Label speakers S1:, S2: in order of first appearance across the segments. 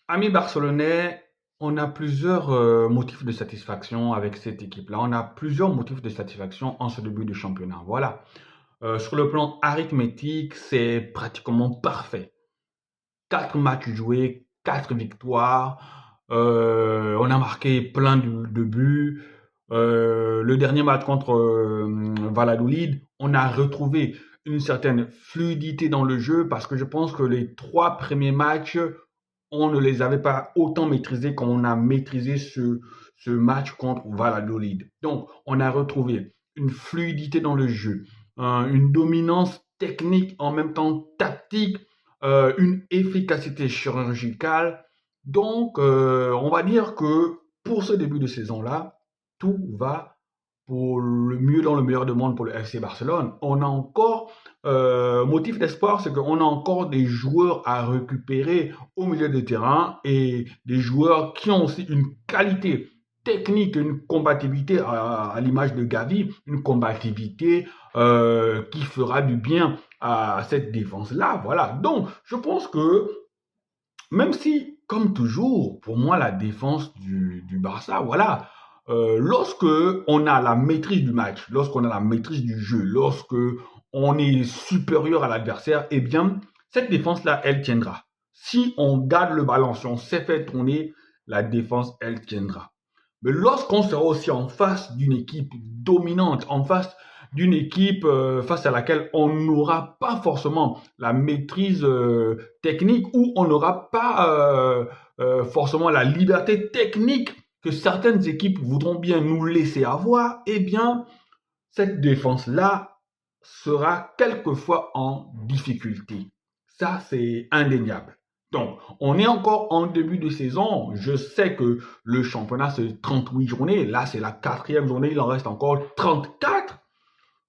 S1: Amis barcelonais, on a plusieurs motifs de satisfaction avec cette équipe-là. On a plusieurs motifs de satisfaction en ce début de championnat. Voilà. Sur le plan arithmétique, c'est pratiquement parfait. 4 matchs joués, 4 victoires. On a marqué plein de buts. Le dernier match contre Valladolid, on a retrouvé une certaine fluidité dans le jeu parce que je pense que les 3 premiers matchs, on ne les avait pas autant maîtrisés comme on a maîtrisé ce match contre Valladolid. Donc, on a retrouvé une fluidité dans le jeu, une dominance technique en même temps tactique, une efficacité chirurgicale. Donc, on va dire que pour ce début de saison-là, tout va pour le mieux dans le meilleur du monde pour le FC Barcelone. On a encore, motif d'espoir, c'est qu'on a encore des joueurs à récupérer au milieu de terrain et des joueurs qui ont aussi une qualité technique, une combativité à l'image de Gavi, une combativité qui fera du bien à cette défense-là. Voilà. Donc, je pense que même si, comme toujours, pour moi, la défense du Barça, voilà, lorsque on a la maîtrise du match, lorsqu'on a la maîtrise du jeu, lorsque on est supérieur à l'adversaire, eh bien, cette défense-là, elle tiendra. Si on garde le ballon, si on sait faire tourner, la défense, elle tiendra. Mais lorsqu'on sera aussi en face d'une équipe dominante, en face d'une équipe face à laquelle on n'aura pas forcément la maîtrise technique ou on n'aura pas forcément la liberté technique que certaines équipes voudront bien nous laisser avoir, eh bien, cette défense-là sera quelquefois en difficulté. Ça, c'est indéniable. Donc, on est encore en début de saison. Je sais que le championnat, c'est 38 journées. Là, c'est la quatrième journée. Il en reste encore 34.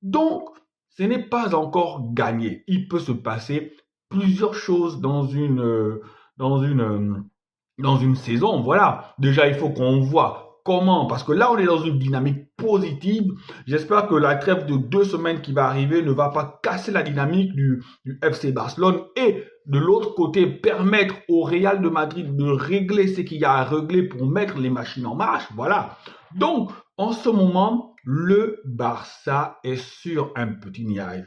S1: Donc, ce n'est pas encore gagné. Il peut se passer plusieurs choses dans une, dans une saison. Voilà. Déjà, il faut qu'on voit comment, parce que là, on est dans une dynamique positive. J'espère que la trêve de 2 semaines qui va arriver ne va pas casser la dynamique du FC Barcelone et de l'autre côté, permettre au Real de Madrid de régler ce qu'il y a à régler pour mettre les machines en marche. Voilà. Donc, en ce moment, le Barça est sur un petit nuage.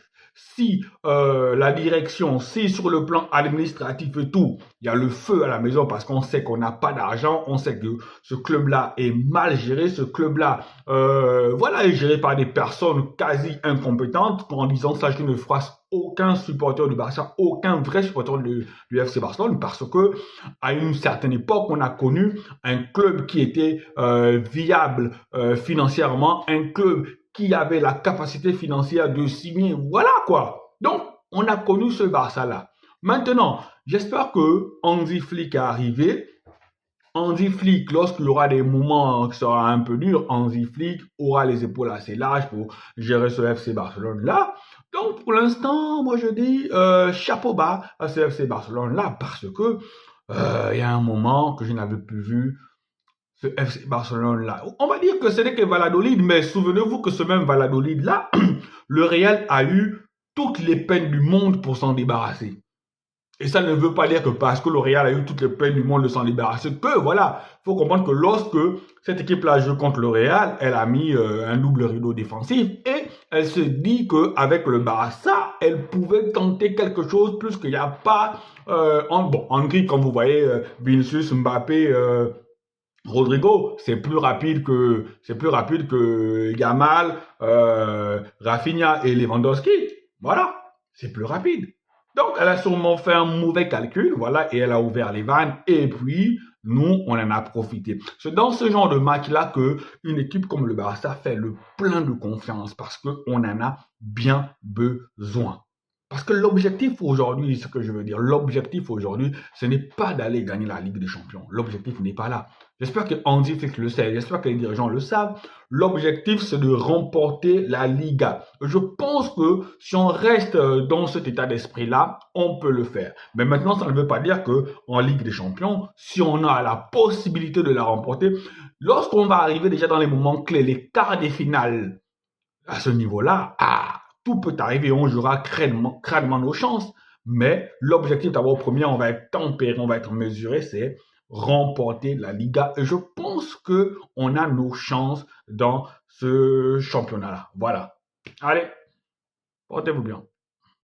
S1: Si la direction, si sur le plan administratif et tout, il y a le feu à la maison parce qu'on sait qu'on n'a pas d'argent, on sait que ce club-là est mal géré, ce club-là, voilà, est géré par des personnes quasi incompétentes. En disant ça, je ne froisse aucun supporter du Barça, aucun vrai supporter du FC Barcelone, parce que à une certaine époque, on a connu un club qui était viable financièrement, un club qui avait la capacité financière de signer. Voilà quoi. Donc, on a connu ce Barça-là. Maintenant, j'espère que Hansi Flick est arrivé. Hansi Flick, lorsqu'il y aura des moments qui seront un peu durs, Hansi Flick aura les épaules assez larges pour gérer ce FC Barcelone-là. Donc, pour l'instant, moi je dis chapeau bas à ce FC Barcelone-là, parce que il y a un moment que je n'avais plus vu ce FC Barcelone-là. On va dire que ce n'est que Valladolid, mais souvenez-vous que ce même Valladolid-là, le Real a eu toutes les peines du monde pour s'en débarrasser. Et ça ne veut pas dire que parce que le Real a eu toutes les peines du monde de s'en débarrasser, que voilà, il faut comprendre que lorsque cette équipe-là joue contre le Real, elle a mis un double rideau défensif et elle se dit qu'avec le Barça, elle pouvait tenter quelque chose plus qu'il n'y a pas en grille, comme vous voyez, Vinicius, Mbappé, Rodrigo, c'est plus rapide que Yamal, Rafinha et Lewandowski. Voilà, c'est plus rapide. Donc, elle a sûrement fait un mauvais calcul, voilà, et elle a ouvert les vannes. Et puis, nous, on en a profité. C'est dans ce genre de match-là que une équipe comme le Barça fait le plein de confiance parce qu'on en a bien besoin. Parce que l'objectif aujourd'hui, ce que je veux dire, l'objectif aujourd'hui, ce n'est pas d'aller gagner la Ligue des Champions. L'objectif n'est pas là. J'espère que Andy Flick le sait, j'espère que les dirigeants le savent. L'objectif, c'est de remporter la Liga. Je pense que si on reste dans cet état d'esprit-là, on peut le faire. Mais maintenant, ça ne veut pas dire que en Ligue des Champions, si on a la possibilité de la remporter, lorsqu'on va arriver déjà dans les moments clés, les quarts des finales, à ce niveau-là, tout peut arriver, on jouera crânement nos chances. Mais l'objectif d'abord premier, on va être tempéré, on va être mesuré, c'est remporter la Liga. Et je pense que on a nos chances dans ce championnat-là. Voilà. Allez, portez-vous bien.